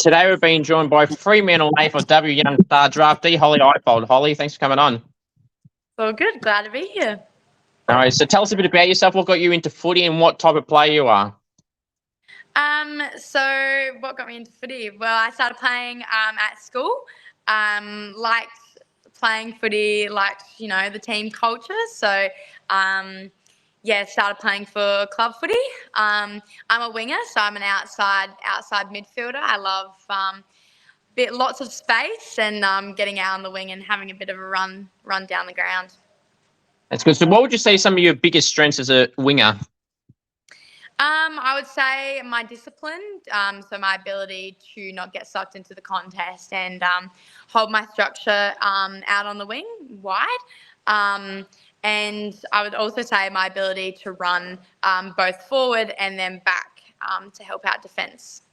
Today we're being joined by Fremantle AFLW young star draftee Holly Ifould. Holly, thanks for coming on. Well, good. Glad to be here. All right, so tell us a bit about yourself. What got you into footy and what type of player you are? So what got me into footy? Well, I started playing at school. Liked playing footy, liked the team culture. So started playing for club footy. I'm a winger, so I'm an outside midfielder. I love lots of space and getting out on the wing and having a bit of a run down the ground. That's good. So what would you say some of your biggest strengths as a winger? I would say my discipline, so my ability to not get sucked into the contest and hold my structure out on the wing wide. And I would also say my ability to run both forward and then back to help out defence.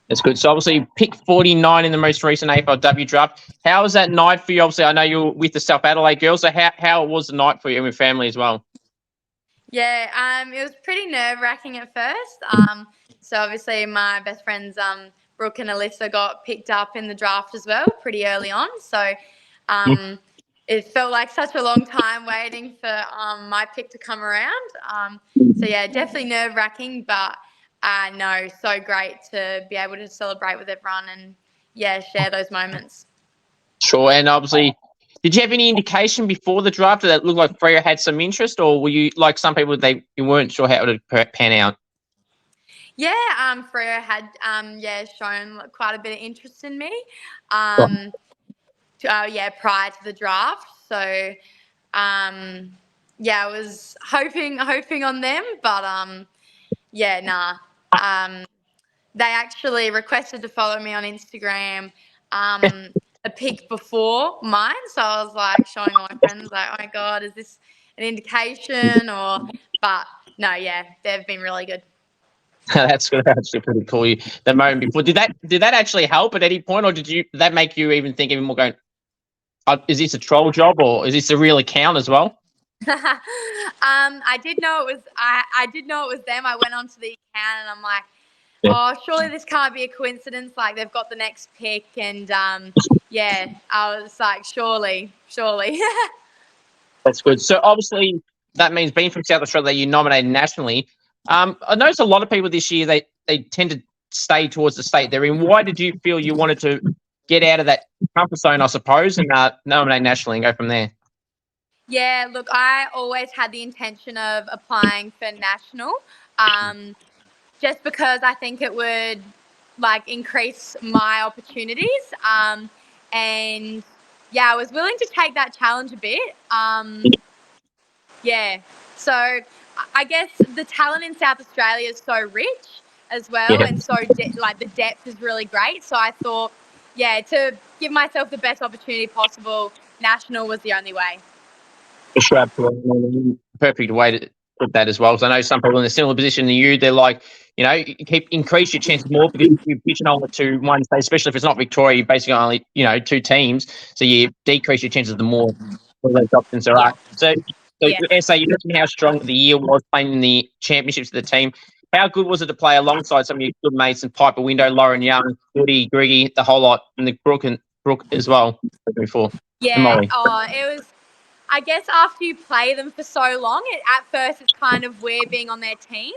That's good. So obviously you picked 49 in the most recent AFLW draft. How was that night for you? Obviously, I know you were with the South Adelaide girls. So how was the night for you and your family as well? Yeah, it was pretty nerve-wracking at first. So obviously my best friends, Brooke and Alyssa, got picked up in the draft as well pretty early on. So it felt like such a long time waiting for my pick to come around. So yeah, definitely nerve-wracking, but no, so great to be able to celebrate with everyone and share those moments. Sure, and obviously, did you have any indication before the draft that it looked like Freo had some interest, or were you like some people, you weren't sure how it would pan out? Yeah, Freo had shown quite a bit of interest in me. Prior to the draft. So I was hoping on them, but they actually requested to follow me on Instagram a pic before mine. So I was like showing all my friends like, oh my God, is this an indication but no, they've been really good. That's good. That's actually pretty cool. The moment before, did that actually help at any point, or did that make you even think even more going, is this a troll job or is this a real account as well? I did know it was I did know it was them. I went onto the account and I'm like, oh, surely this can't be a coincidence. Like they've got the next pick, and I was like, surely. That's good. So obviously that means being from South Australia, you nominated nationally. I noticed a lot of people this year they tend to stay towards the state they're in. Why did you feel you wanted to get out of that comfort zone, I suppose, and nominate nationally and go from there? Yeah, look, I always had the intention of applying for national, just because I think it would increase my opportunities. And I was willing to take that challenge a bit. So I guess the talent in South Australia is so rich as well, and so the depth is really great. So I thought, to give myself the best opportunity possible, national was the only way. Sure, absolutely. Perfect way to put that as well. So I know some people in a similar position to you, they're like, you increase your chances more because you pigeonhole it to one state, especially if it's not Victoria, you basically only, two teams. So you decrease your chances the more those options there are. So SA, you mentioned how strong the year was playing in the championships of the team. How good was it to play alongside some of your good mates and Piper Window, Lauren Young, Woody, Griggy, the whole lot, and the Brooke as well before? Yeah, it was. I guess after you play them for so long, at first it's kind of weird being on their team.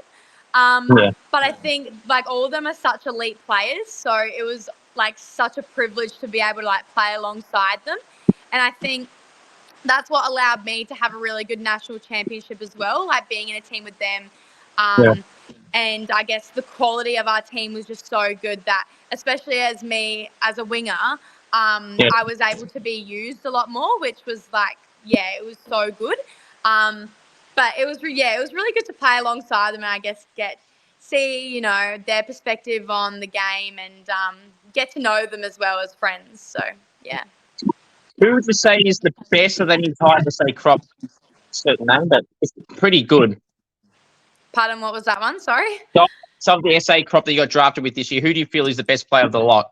But I think all of them are such elite players, so it was such a privilege to be able to play alongside them. And I think that's what allowed me to have a really good national championship as well, being in a team with them. And I guess the quality of our team was just so good that, especially as a winger, I was able to be used a lot more, which was it was so good. But it was really good to play alongside them and I guess see their perspective on the game and get to know them as well as friends. So yeah. Who would you say is the best of that entire SA crop? Certain name, but it's pretty good. Pardon, what was that one? Sorry. Some of the SA crop that you got drafted with this year, who do you feel is the best player of the lot?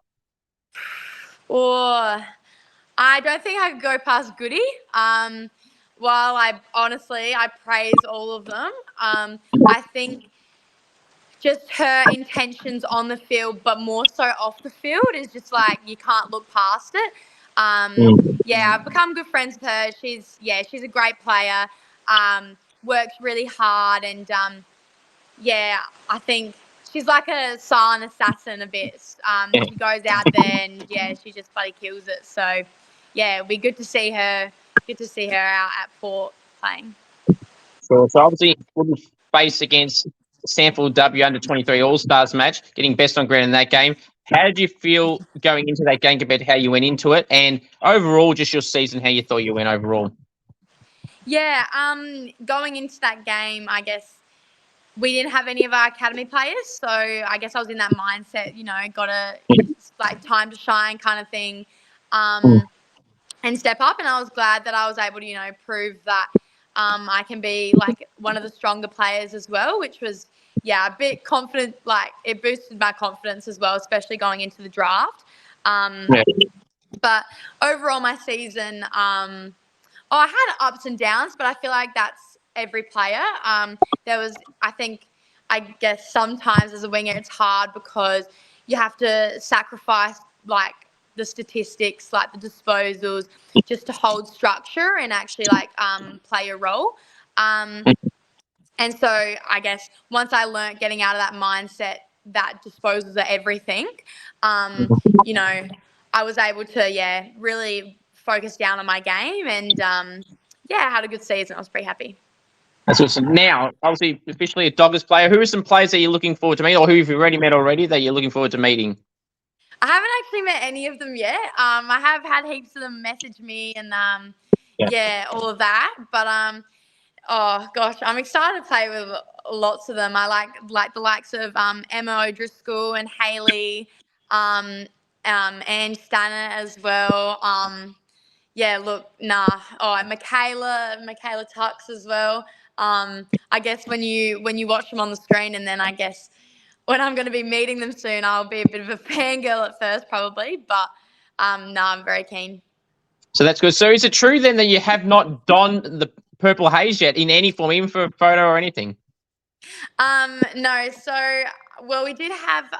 I don't think I could go past Goody. While I praise all of them, I think just her intentions on the field, but more so off the field is just like you can't look past it. Yeah, I've become good friends with her. She's a great player. Works really hard, and yeah, I think she's like a silent assassin a bit. She goes out there and she just bloody kills it. So yeah, it'll be good to see her. Good to see her out at Port playing. So obviously, we'll face against Stanford W under 23 All Stars match, getting best on ground in that game. How did you feel going into that game compared to how you went into it, and overall, just your season, how you thought you went overall? Yeah, going into that game, I guess we didn't have any of our academy players, so I guess I was in that mindset, it's like time to shine kind of thing, and step up. And I was glad that I was able to, prove that I can be like one of the stronger players as well, which was, a bit confident. Like it boosted my confidence as well, especially going into the draft. But overall, my season, I had ups and downs, but I feel like that's every player. I guess sometimes as a winger, it's hard because you have to sacrifice like the statistics, like the disposals, just to hold structure and actually play a role. And so I guess once I learnt getting out of that mindset that disposals are everything, I was able to, really focus down on my game and, I had a good season. I was pretty happy. That's awesome. Now, obviously, officially a Doggers player. Who are some players that you're looking forward to meet, or who you've already met that you're looking forward to meeting? I haven't actually met any of them yet. I have had heaps of them message me and, all of that. But, oh, gosh, I'm excited to play with lots of them. I like the likes of Emma O'Driscoll and Haley, Ange Stanner as well. Michaela Tux as well. I guess when you watch them on the screen, and then I guess when I'm going to be meeting them soon, I'll be a bit of a fangirl at first probably, but I'm very keen. So that's good. So is it true then that you have not donned the purple haze yet in any form, even for a photo or anything? No. So, we did have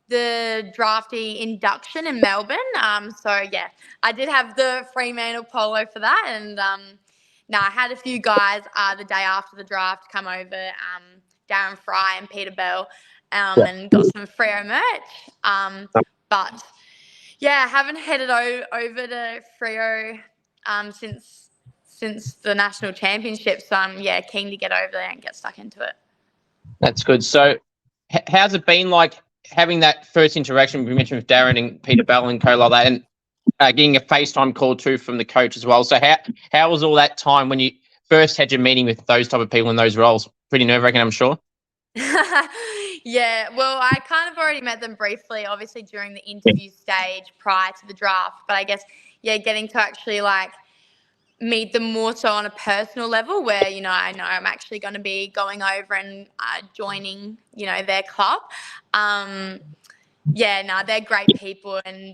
the draftee induction in Melbourne. I did have the Fremantle polo for that, and I had a few guys the day after the draft come over, Darren Fry and Peter Bell, and got some Freo merch. But I haven't headed over to Freo since the national championship, so I'm keen to get over there and get stuck into it. That's good. So, how's it been like having that first interaction we mentioned with Darren and Peter Bell and co like that, and getting a FaceTime call too from the coach as well? So, how was all that time when you first had your meeting with those type of people in those roles? Pretty nerve-wracking, I'm sure. Yeah, well, I kind of already met them briefly, obviously during the interview stage prior to the draft. But I guess, getting to actually meet them more so on a personal level where, I know I'm actually going to be going over and joining, their club. They're great people, and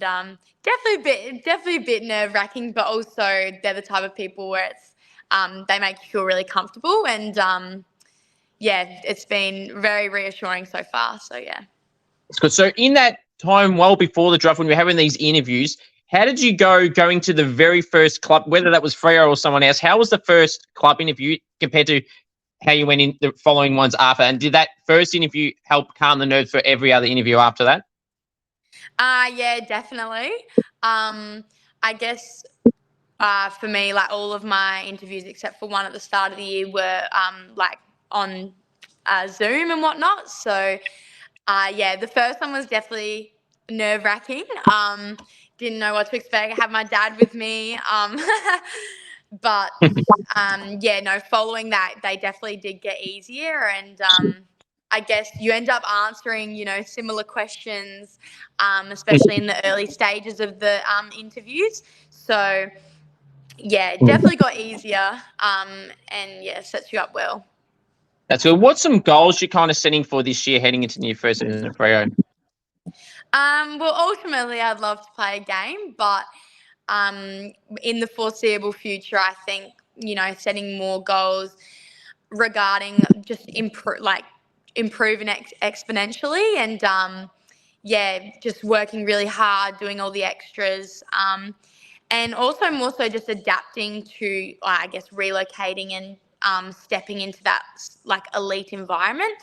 definitely a bit nerve-wracking, but also they're the type of people where it's they make you feel really comfortable, and it's been very reassuring so far. So It's good. So in that time, well before the draft, when we were having these interviews, how did you going to the very first club, whether that was Freo or someone else? How was the first club interview compared to how you went in the following ones after? And did that first interview help calm the nerves for every other interview after that? Yeah, definitely. I guess for me, all of my interviews except for one at the start of the year were on Zoom and whatnot. So the first one was definitely nerve-wracking. Didn't know what to expect. I had my dad with me. But following that, they definitely did get easier, and I guess you end up answering, similar questions, especially in the early stages of the interviews. So it definitely got easier, and sets you up well. That's good. What's some goals you're kind of setting for this year heading into the new first season of Freo? Well, ultimately, I'd love to play a game, but in the foreseeable future, I think, setting more goals regarding just improving exponentially, and just working really hard, doing all the extras, and also more so just adapting to, I guess, relocating and stepping into that like elite environment.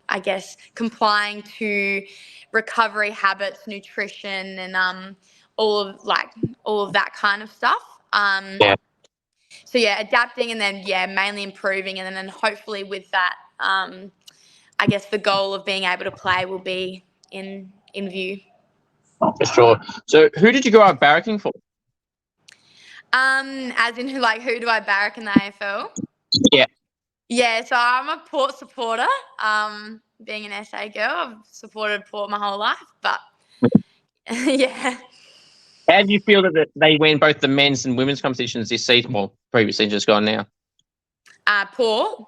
I guess complying to recovery habits, nutrition, and all of that kind of stuff. So adapting, and then mainly improving, and then hopefully with that, I guess the goal of being able to play will be in view. For sure. So who did you grow up barracking for? As in who do I barrack in the AFL? Yeah. Yeah, so I'm a Port supporter. Being an SA girl, I've supported Port my whole life, but yeah. How do you feel that they win both the men's and women's competitions this season? Well, previously just gone now. Port?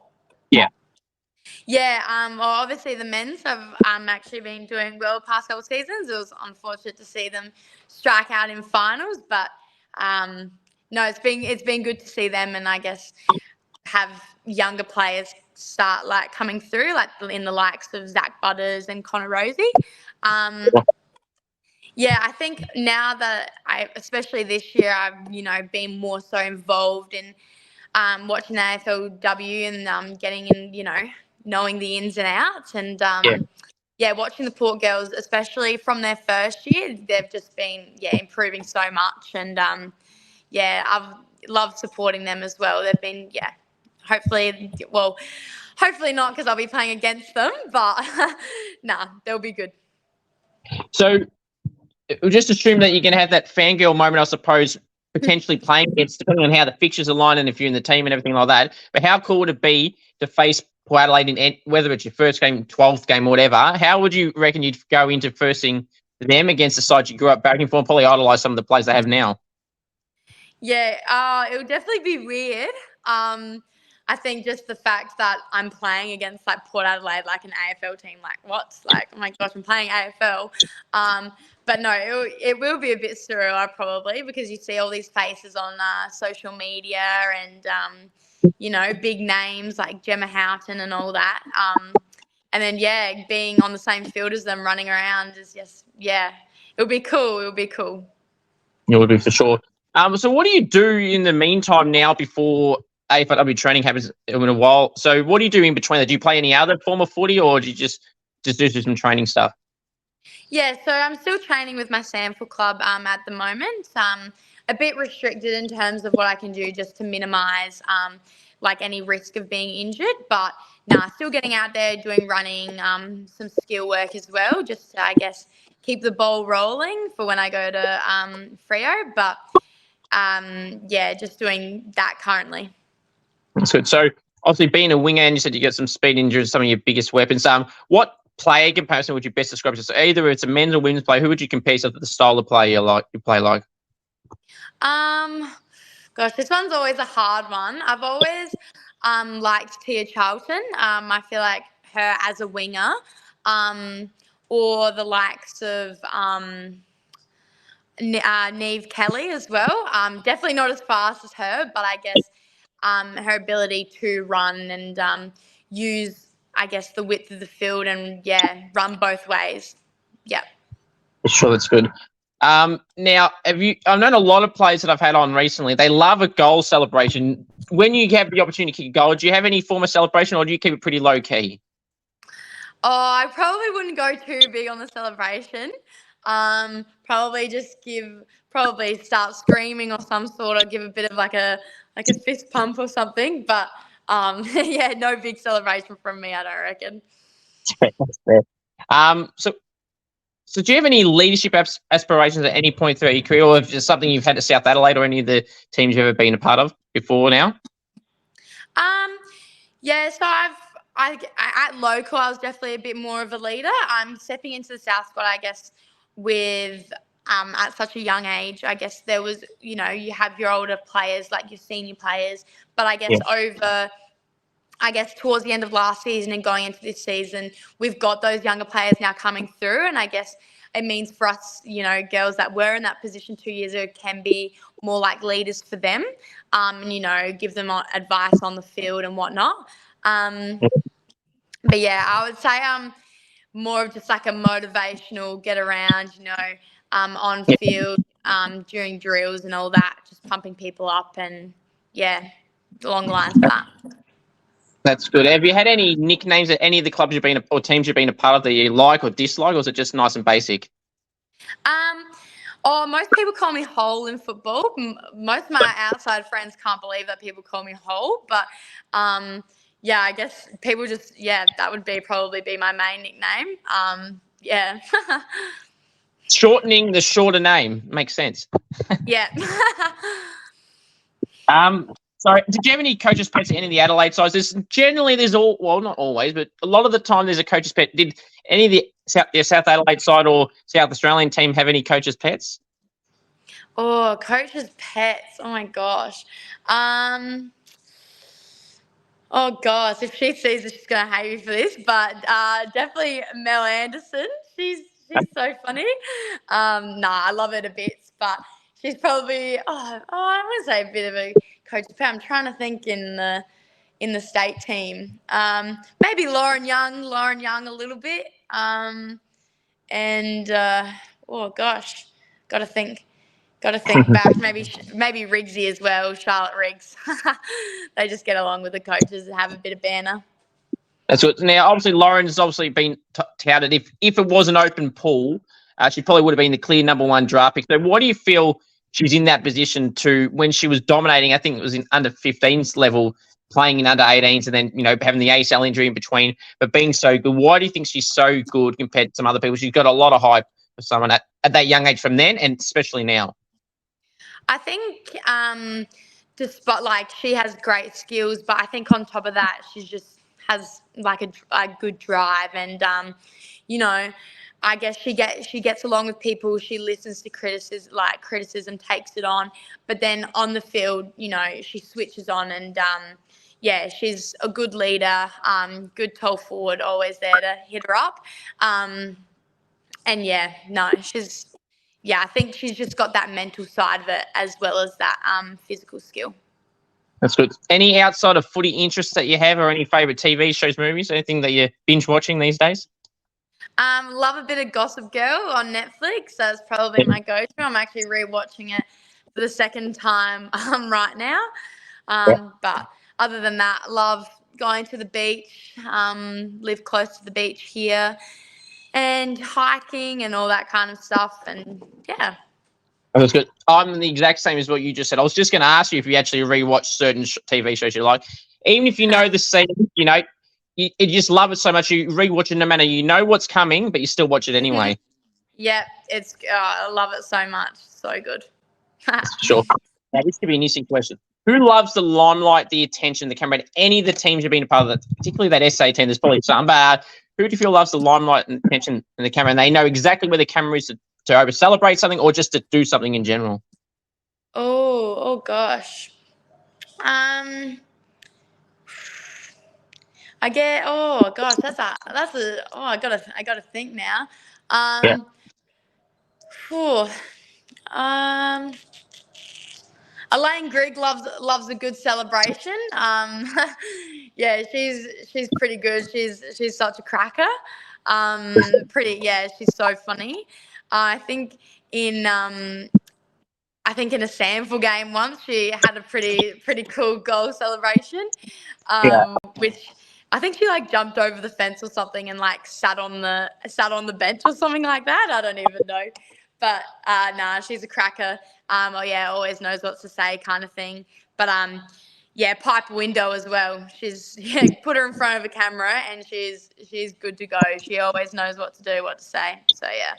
Yeah. Yeah, well, obviously the men's have actually been doing well past couple of seasons. It was unfortunate to see them strike out in finals, but no, it's been good to see them, and I guess have younger players start coming through, in the likes of Zach Butters and Connor Rosie. I think now that especially this year, I've been more so involved in watching the AFLW and getting in, knowing the ins and outs, and watching the Port girls, especially from their first year, they've just been improving so much, and I've loved supporting them as well. They've been hopefully not, because I'll be playing against them, but they'll be good. So we'll just assume that you're going to have that fangirl moment, I suppose, potentially playing against, depending on how the fixtures align and if you're in the team and everything like that. But how cool would it be to face Port Adelaide in, whether it's your first game, 12th game, or whatever? How would you reckon you'd go into facing them against the side you grew up barracking for and probably idolise some of the players they have now? Yeah, it would definitely be weird. I think just the fact that I'm playing against Port Adelaide, an AFL team, what? Oh my gosh, I'm playing AFL. But no, it will be a bit surreal probably, because you see all these faces on social media, and big names like Gemma Houghton and all that. And then being on the same field as them, running around, is just it'll be cool. It'll be cool. It would be for sure. So what do you do in the meantime now before AFLW training happens in a while? So what do you do in between that? Do you play any other form of footy, or do you just do some training stuff? Yeah, so I'm still training with my Samford club at the moment. A bit restricted in terms of what I can do, just to minimise any risk of being injured. But still getting out there, doing running, some skill work as well, just to, I guess, keep the ball rolling for when I go to Freo. But just doing that currently. That's good. So obviously being a winger, and you said you get some speed injuries, some of your biggest weapons. What player comparison would you best describe? So either it's a men's or women's player, who would you compare yourself to the style of player you play like? Gosh, this one's always a hard one. I've always liked Tia Charlton. I feel like her as a winger, or the likes of Neve Kelly as well. Definitely not as fast as her, but I guess her ability to run and use, I guess, the width of the field, and run both ways. Yeah. Sure, that's good. Now, I've known a lot of players that I've had on recently. They love a goal celebration. When you have the opportunity to kick a goal, do you have any form of celebration, or do you keep it pretty low key? Oh, I probably wouldn't go too big on the celebration. Probably start screaming or some sort, or give a bit of a fist pump or something. But no big celebration from me, I don't reckon. That's fair. So do you have any leadership aspirations at any point throughout your career, or if it's something you've had at South Adelaide or any of the teams you've ever been a part of before now? So at local, I was definitely a bit more of a leader. I'm stepping into the South squad, I guess, with at such a young age. I guess there was, you have your older players, like your senior players, but I guess towards the end of last season and going into this season, we've got those younger players now coming through, and I guess it means for us, girls that were in that position 2 years ago can be more like leaders for them, and give them advice on the field and whatnot. But yeah, I would say more of just like a motivational get around, on field, during drills and all that, just pumping people up, and yeah, along the lines of that. That's good. Have you had any nicknames at any of the clubs you've been or teams you've been a part of that you like or dislike, or is it just nice and basic? Most people call me Hole in football. Most of my outside friends can't believe that people call me Hole, but yeah, I guess people just, that would probably be my main nickname. Yeah. Shortening the shorter name makes sense. Yeah. So did you have any coaches' pets at any of the Adelaide sides? There's not always, but a lot of the time there's a coach's pet. Did any of the South Adelaide side or South Australian team have any coaches' pets? Oh, coaches' pets. Oh my gosh. Oh gosh, if she sees it, she's gonna hate me for this. But definitely Mel Anderson. She's so funny. I love her to bits, but she's probably I wouldn't say a bit of a coach pet. I'm trying to think in the state team. Maybe Lauren Young a little bit. And oh gosh, gotta think back. Maybe Riggsy as well, Charlotte Riggs. They just get along with the coaches and have a bit of banner. That's good. Now, obviously, Lauren's obviously been touted. If it was an open pool, she probably would have been the clear number one draft pick. So what do you feel she's in that position to when she was dominating? I think it was in under 15s level, playing in under 18s, and then, having the ACL injury in between, but being so good. Why do you think she's so good compared to some other people? She's got a lot of hype for someone at that young age from then and especially now. I think despite she has great skills, but I think on top of that, she just has like a good drive, and I guess she gets along with people. She listens to criticism, takes it on, but then on the field, she switches on, and she's a good leader, good tall forward, always there to hit her up, and I think she's just got that mental side of it as well as that physical skill. That's good. Any outside of footy interests that you have, or any favourite TV shows, movies, anything that you're binge watching these days? Love a bit of Gossip Girl on Netflix. That's probably my go-to. I'm actually rewatching it for the second time right now. But other than that, love going to the beach, live close to the beach here, and hiking and all that kind of stuff. And yeah. That's good. I'm the exact same as what you just said. I was just going to ask you if you actually rewatch certain TV shows you like. Even if you know the scene, you just love it so much. You rewatch it no matter what's coming, but you still watch it anyway. Yeah, I love it so much. So good. Sure. Now, this could be an interesting question. Who loves the limelight, the attention, the camera, and any of the teams you've been a part of, particularly that SA team? There's probably some, but who do you feel loves the limelight and attention and the camera, and they know exactly where the camera is to over celebrate something or just to do something in general? Oh gosh. I gotta think now. Elaine Grigg loves a good celebration. She's pretty good. She's such a cracker. She's so funny. I think in a Sample game once, she had a pretty cool goal celebration, which I think she jumped over the fence or something and sat on the bench or something like that. I don't even know, but she's a cracker. Always knows what to say, kind of thing. But pipe window as well. She's put her in front of a camera and she's good to go. She always knows what to do, what to say. So yeah.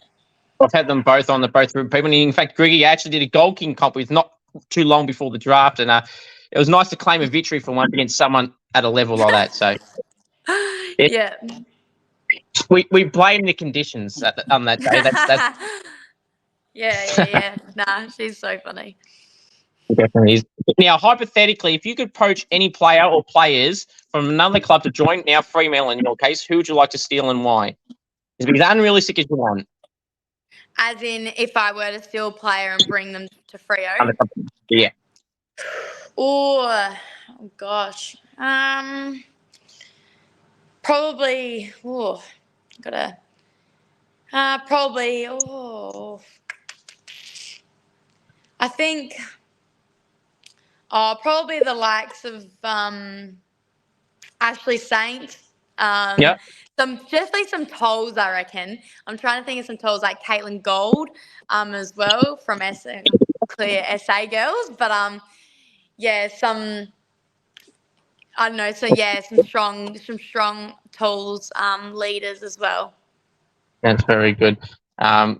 I've had them both on both people. In fact, Griggy actually did a goal kicking comp with not too long before the draft, and it was nice to claim a victory for once against someone at a level like that. So, yeah, we blame the conditions on that day. That's yeah. Nah, she's so funny. It definitely is. Now, hypothetically, if you could poach any player or players from another club to join now Fremantle in your case, who would you like to steal and why? Is it as unrealistic as you want? As in, if I were to steal a player and bring them to Freo? Yeah. Oh gosh. Probably. Oh, gotta. Probably. Oh, I think. Oh, probably the likes of Ashley Saint. Yeah. Definitely some tolls, I reckon. I'm trying to think of some tolls like Caitlin Gold, as well from Clear SA Girls. But yeah, some I don't know. So yeah, some strong tolls leaders as well. That's very good. Now,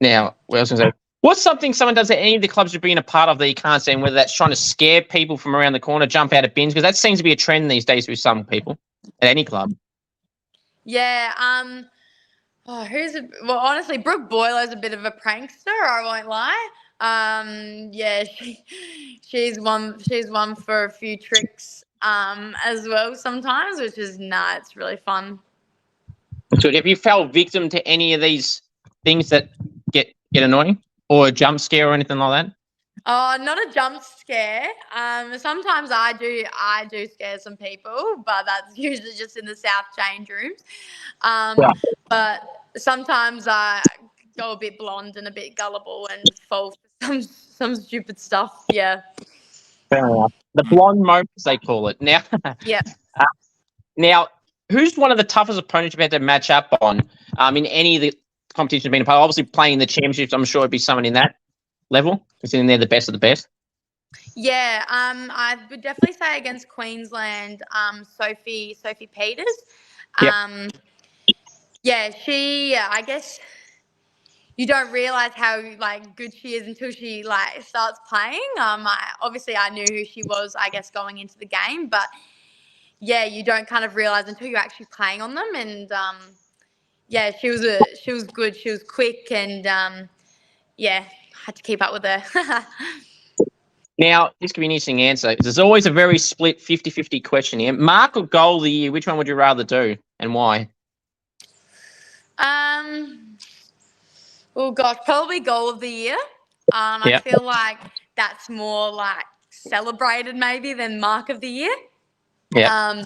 what else was I say? What's something someone does at any of the clubs you've been a part of that you can't stand, whether that's trying to scare people from around the corner, jump out of bins, because that seems to be a trend these days with some people at any club. Yeah. Well, honestly, Brooke Boyler's a bit of a prankster. I won't lie. Yeah, she's one for a few tricks as well sometimes, which is it's really fun. So have you fell victim to any of these things that get annoying, or a jump scare or anything like that? Oh, not a jump scare. Sometimes I do scare some people, but that's usually just in the South change rooms. Yeah. But sometimes I go a bit blonde and a bit gullible and fall for some stupid stuff. Yeah. Fair enough. The blonde moments, they call it. Now, Yeah. now, who's one of the toughest opponents you've had to match up on in any of the competitions you've been a part of? Obviously, playing the championships, I'm sure it'd be someone in that level, considering they're the best of the best. Yeah, I would definitely say against Queensland, Sophie Peters. Yep. Yeah, I guess you don't realise how good she is until she starts playing. I knew who she was, I guess, going into the game, but yeah, you don't kind of realise until you're actually playing on them. And yeah, she was good. She was quick, and yeah, had to keep up with her. Now, this could be an interesting answer. There's always a very split 50-50 question here. Mark or goal of the year, which one would you rather do and why? Oh gosh, probably goal of the year. I feel like that's more celebrated maybe than mark of the year. Yeah.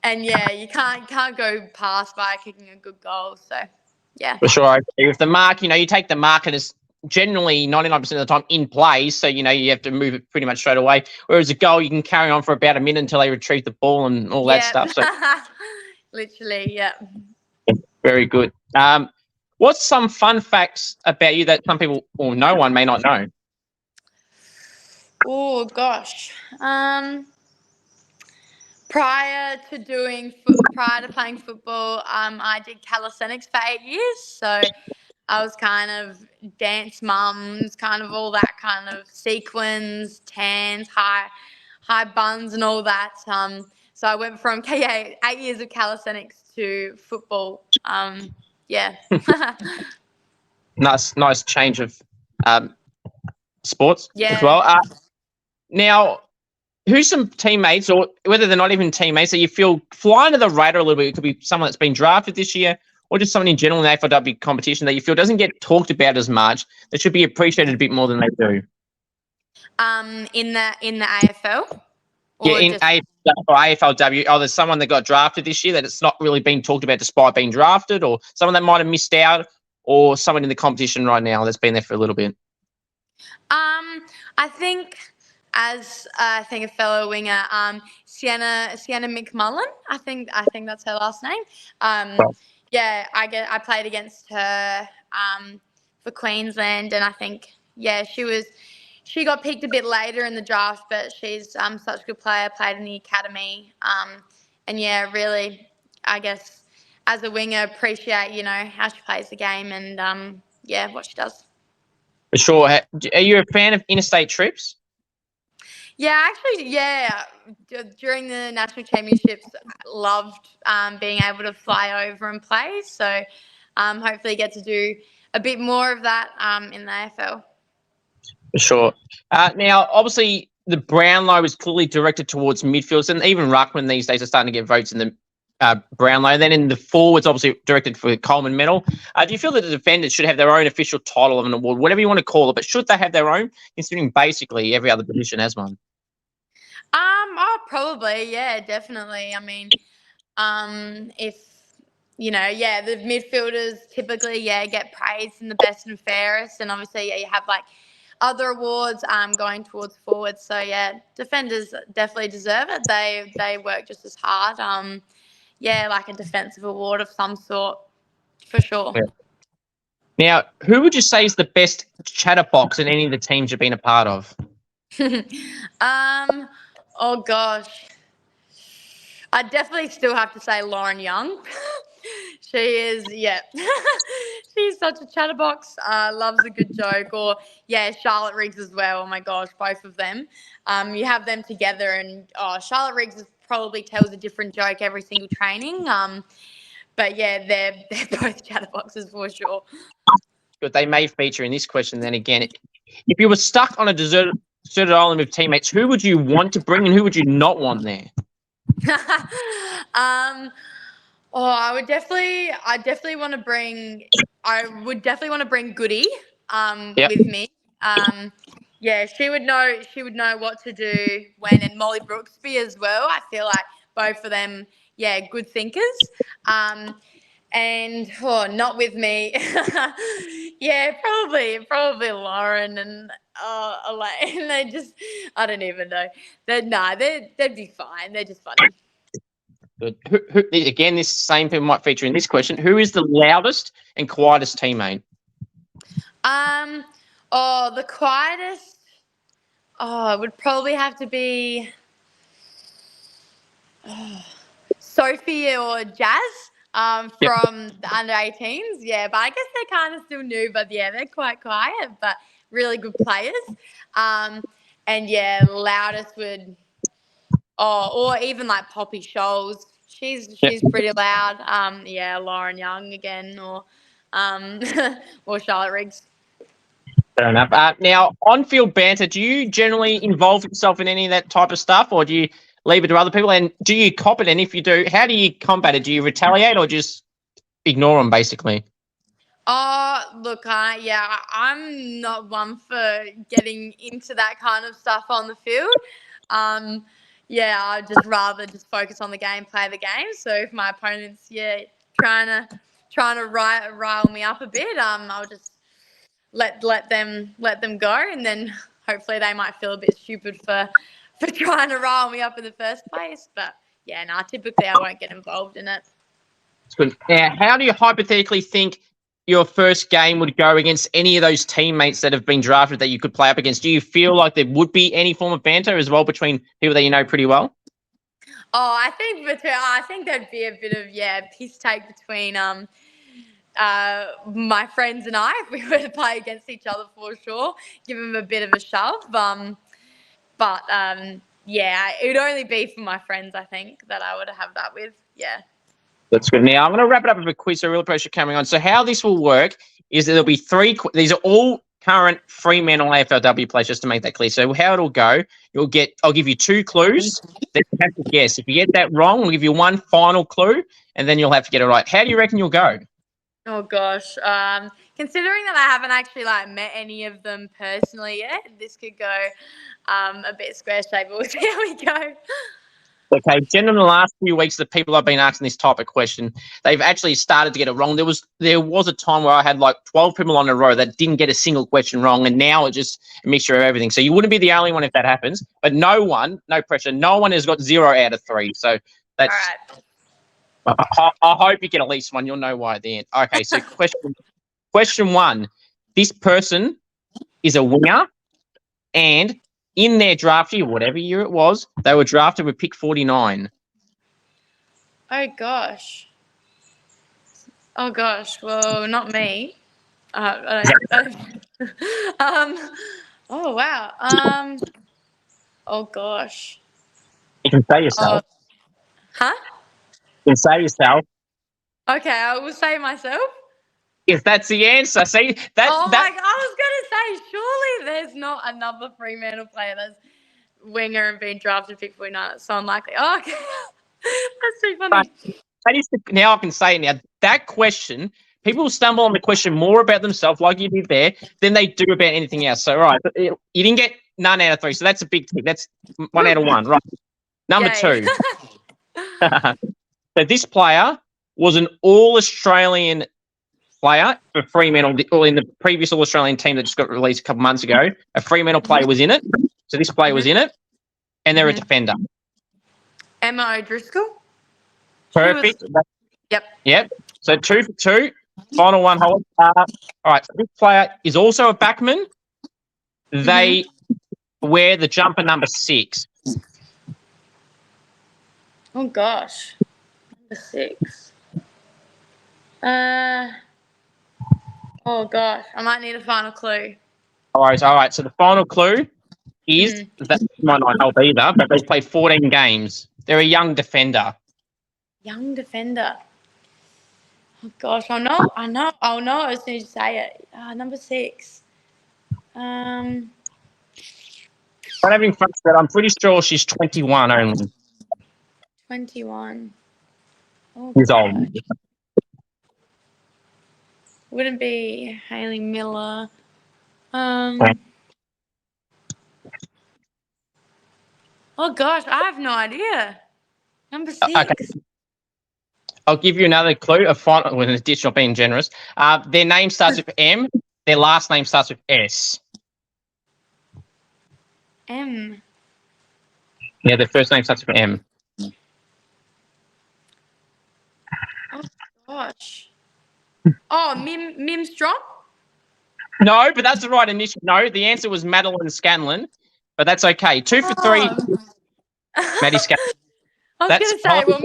And yeah, you can't go past by kicking a good goal. So yeah. For sure. I agree with the mark, you take the mark and it's generally 99% of the time in play. So, you have to move it pretty much straight away. Whereas a goal, you can carry on for about a minute until they retrieve the ball and all that stuff. So literally, yeah. Very good. What's some fun facts about you that some people or no one may not know? Oh gosh. Prior to playing football, I did calisthenics for 8 years. So I was kind of dance mums, kind of all that kind of sequins, tans, high buns, and all that. So I went from 8 years of calisthenics to football. Yeah. Nice change of sports as Yeah. well. Now, who's some teammates, or whether they're not even teammates, that you feel fly under the radar a little bit? It could be someone that's been drafted this year, or just someone in general in the AFLW competition that you feel doesn't get talked about as much, that should be appreciated a bit more than they do. In the AFL. Yeah, in AFLW. Oh, there's someone that got drafted this year that it's not really being talked about despite being drafted, or someone that might have missed out, or someone in the competition right now that's been there for a little bit. I think a fellow winger, Sienna McMullen. I think that's her last name. Yeah, I played against her for Queensland, and I think she got picked a bit later in the draft, but she's such a good player. Played in the academy, and yeah, really, I guess as a winger, appreciate how she plays the game and what she does. For sure. Are you a fan of interstate trips? Yeah, actually, yeah. During the national championships, loved being able to fly over and play. So hopefully get to do a bit more of that in the AFL. For sure. Now, obviously, the Brownlow is clearly directed towards midfields, and even ruckman these days are starting to get votes in the Brownlow. Then in the forwards, obviously directed for the Coleman Medal. Do you feel that the defenders should have their own official title of an award, whatever you want to call it, but should they have their own, considering basically every other position has one? Oh, probably, yeah, definitely. I mean, If the midfielders typically get praised and the best and fairest, and obviously you have like other awards going towards forwards. So defenders definitely deserve it. They work just as hard. Like a defensive award of some sort for sure. Yeah. Now, who would you say is the best chatterbox in any of the teams you've been a part of? Oh gosh, I definitely still have to say Lauren Young. She is, she's such a chatterbox. Loves a good joke. Or Charlotte Riggs as well. Oh my gosh, both of them. You have them together, and Charlotte Riggs probably tells a different joke every single training. But they're both chatterboxes for sure. But they may feature in this question. Then again, if you were stuck on a deserted island with teammates, who would you want to bring and who would you not want there? I would definitely want to bring. I would definitely want to bring Goody with me. She would know what to do when, and Molly Brooksby as well. I feel like both of them, good thinkers. And not with me. Probably Lauren and Elaine. They just, I don't even know. They'd be fine. They're just funny. Good. Who, again, this same people might feature in this question. Who is the loudest and quietest teammate? The quietest. It would probably have to be Sophie or Jazz. From the under 18s, but I guess they're kind of still new, but they're quite quiet, but really good players. Loudest would, or even like Poppy Scholes. She's pretty loud. Lauren Young again, or Charlotte Riggs. Fair enough. Now, on-field banter, do you generally involve yourself in any of that type of stuff, or do you leave it to other people? And do you cop it? And if you do, how do you combat it? Do you retaliate or just ignore them, basically? Look, I'm not one for getting into that kind of stuff on the field. I'd just rather just focus on the game, play the game. So if my opponent's trying to rile me up a bit, I'll just let them go, and then hopefully they might feel a bit stupid for trying to rile me up in the first place. But typically I won't get involved in it. That's good. Now, how do you hypothetically think your first game would go against any of those teammates that have been drafted that you could play up against? Do you feel like there would be any form of banter as well between people that you know pretty well? I think there'd be a bit of piss take between my friends and I if we were to play against each other for sure. Give them a bit of a shove. But it would only be for my friends, I think, that I would have that with. Yeah. That's good. Now, I'm going to wrap it up with a quiz, so I really appreciate you coming on. So how this will work is there'll be three. These are all current Fremantle AFLW players, just to make that clear. So how it'll go, I'll give you two clues, then you have to guess. If you get that wrong, we'll give you one final clue, and then you'll have to get it right. How do you reckon you'll go? Oh, gosh. Considering that I haven't actually met any of them personally yet, this could go a bit square-shaped, but we'll see how we go. Okay, generally in the last few weeks, the people I've been asking this type of question, they've actually started to get it wrong. There was a time where I had 12 people on a row that didn't get a single question wrong, and now it's just a mixture of everything. So you wouldn't be the only one if that happens, but no pressure. No one has got 0 out of 3. So that's all right. I hope you get at least one. You'll know why at the end. Okay, so question 1. This person is a winger, and in their draft year, whatever year it was, they were drafted with pick 49. Oh, gosh. Well, not me. Oh, wow. Oh, gosh. You can say yourself. Huh? You can say yourself. Okay, I will say myself. If that's the answer, see that. I was gonna say, surely there's not another Fremantle player that's winger and being drafted pick 49. It's so unlikely. Oh, okay. That's too funny. Now I can say it now. That question, people stumble on the question more about themselves, like you did there, than they do about anything else. So, right, you didn't get none out of 3, so that's a big tick. That's 1 out of 1, right? Number 2. So this player was an All-Australian player for Fremantle, or in the previous All-Australian team that just got released a couple months ago. A Fremantle player was in it. So this player was in it, and they're a defender. Emma O'Driscoll. Perfect. Yep. So 2 for 2. Final one, Holly. All right. So this player is also a backman. They wear the jumper number 6. Oh gosh, number 6. Oh gosh, I might need a final clue. All right. So the final clue is that might not help either, but they play 14 games. They're a young defender. Young defender. Oh gosh, I'll know as soon as you say it. Number 6. I'm having fun with that. I'm pretty sure she's 21 only. 21. Oh, Years old. Wouldn't be Hayley Miller. Oh gosh, I have no idea. Number 6. Okay. I'll give you another clue, a final, with an additional being generous. Their name starts with M. Their last name starts with S. M. Yeah, their first name starts with M. Oh gosh. Oh, Mim Strong? No, but that's the right initial. No, the answer was Madeline Scanlon, but that's okay. 2 for 3. Maddie Scanlon. I was going to say, well,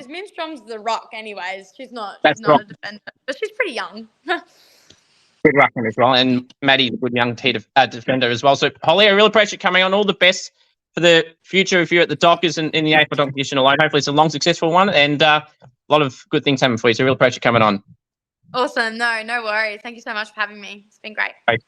Mim Strong's the rock anyways. She's not a defender, but she's pretty young. Good ruckman as well, and Maddie's a good young defender as well. So, Holly, I really appreciate you coming on. All the best for the future if you're at the Dockers and in the AFL competition alone. Hopefully it's a long, successful one, and a lot of good things happening for you. So, I really appreciate you coming on. Awesome. No worries. Thank you so much for having me. It's been great. Thanks.